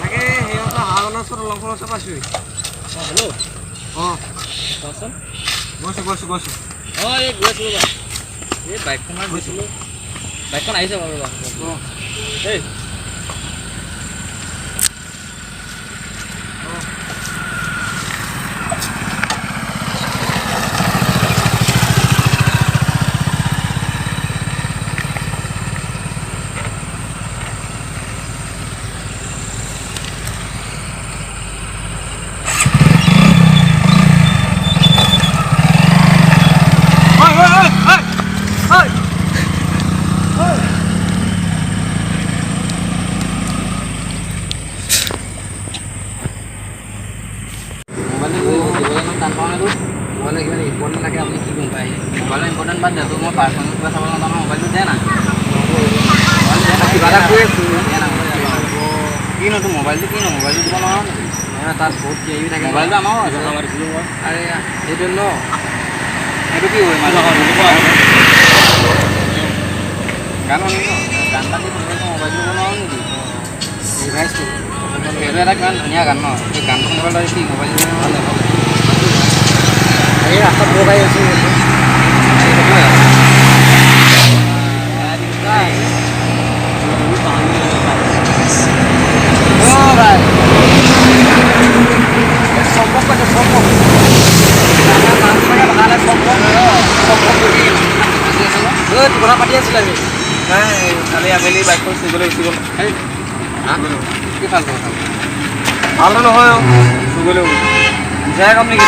তাকে সিহঁতৰ হাগনৰ ওচৰত অলংখন ওচৰত পাইছোঁ। হেল্ল' কোৱাচোন। গৈছোঁ। এই গৈছোঁ ৰ'বা। এই বাইকখনত গৈছিলোঁ। বাইকখন আহিছে বাৰু ৰ'বা। এই মোবাইলটো কিমান ইম্পৰ্টেণ্ট থাকে আপুনি কি গম পায়? মোবাইলৰ ইম্পৰ্টেণ্ট বাদ দিয়ক। মই পাৰ্চনেল কিবা চাব নাজানো, মোবাইলটো দে না। কিবা এটা কৈ আছোঁ। কিনো তোৰ মোবাইলটো কিনো? মোবাইলটো দিব নোৱাৰো নেকি? নহয় তাত বহুত কিবি থাকে। মোবাইলটো আমাৰো আছে। আৰে সেইটো ন সেইটো কি হয়? গান শুনি ন? গান এটা দি শুনিলে মোবাইলটো দিব নোৱাৰো নেকি? ৰিভাইজটো সেইটো এটা কিমান ধুনীয়া গান ন? সেই গানটো শুনিবলৈ তই কি মোবাইল দিব ভাল এই ৰাস্তাত বগাই আছোঁ। কথা পাতি আছিলে আমি। নাই কালি আবেলি বাইকখন চুবলৈ গুচি গ'ল। কি ফাল্টু কথা? ভালটো নহয় চুবলৈ মিছাই কাম নেকি?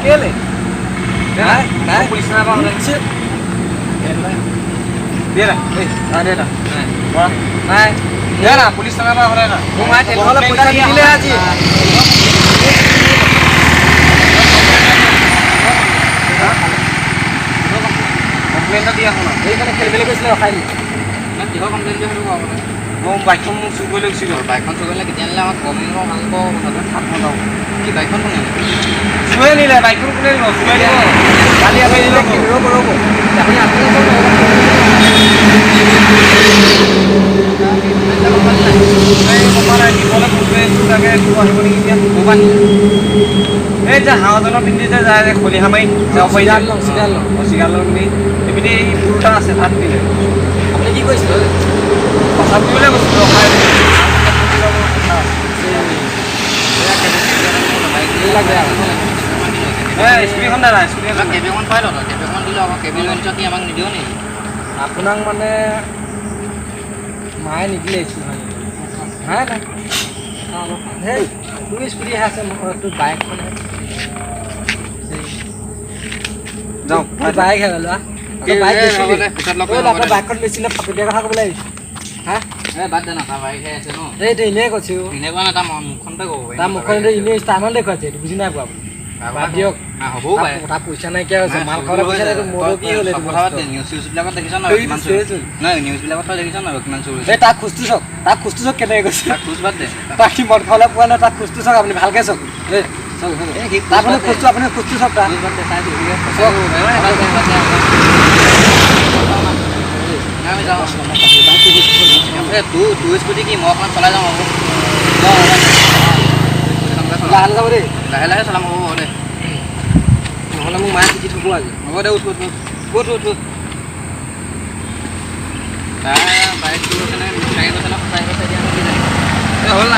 Kele. Nah, polis apa orang sip? Dia lah. Ada dah. Wah. Nah, dia lah polis apa orang dah. Mau mati kalau polis gile aja. Komplain tadi aku nak. Ini kan kele ko isle khai. Nah, dia komplain dia haru apa? Mau bike kamu sugole sih. Bike kan sugole kita lah komen lo angko satu tak mau tahu. Ki bike kan punya. Suwe ni lah bike kan punya lo. Suwe ni. Kali apa ini lagi? Robo. Tapi aku ni tu. Saya kemarin di bola putih sudah ke dua hari ini dia bukan. Jahat tu nak pindah saya kholi hamai. Jauh sigal lo ni. Ini pulta sehat ni. Apa lagi kau istilah? Pasal tu lah kau hai. স্কুটিখন দাদা স্কুটিখন কেবিখন পাই লওঁ কেবিখন দিলে আকৌ কেবি launch কি আমাক নিদিও নেকি? আপোনাক মানে মায়ে নিদিলে স্কুটিখন হা না হেই তোৰ স্কুটি আছে তোৰ বাইক মানে যাওঁ বাইক হে লোৱা বাইকখন বেছি ফটো দিয়া কথা ক'বলৈ আহিছোঁ হা বাদ দে না তাৰ বাইকহে আছে ন এইটো এনেই কৈছোঁ এনেই কোৱা নাই তাৰ মুখখনতে ক'ব তাৰ মুখখন এনেই ষ্টাইলত দেখুৱাইছে এইটো বুজি নাই পোৱা বাদ দিয়ক হ'বও পাৰে তাৰ পইচা নাইকিয়া হৈছে মাল খাবলৈ পইচা নাই মোৰো কি হ'ল এইটো কথা পাতি নিউজবিলাকত দেখিছ ন কিমান নাই নিউজবিলাকত তই দেখিছ ন কিমান চুৰ এই তাক খুজটো চাওক কেনেকৈ গৈছে তাক খোজ বাদ দে তাক সি মদ খাবলৈ পোৱা নাই তাক খুজটো চাওক আপুনি ভালকৈ চাওক আপুনি খুজটো চাওক তাৰ খোজ বাদ দে চাই আমি যাওঁ তোৰ স্কুটি কি মই অকণমান চলাই যাওঁ হ'ব লাহে যাব দেই লাহে লাহে চলাম হ'ব দে নহ'লে মোক মায়ে পিটি থ'ব আজি হ'ব দে উঠ তাৰ বাইকটো গৈছে নে গাড়ী গৈছে ন চাই দিয়া এই হ'ল না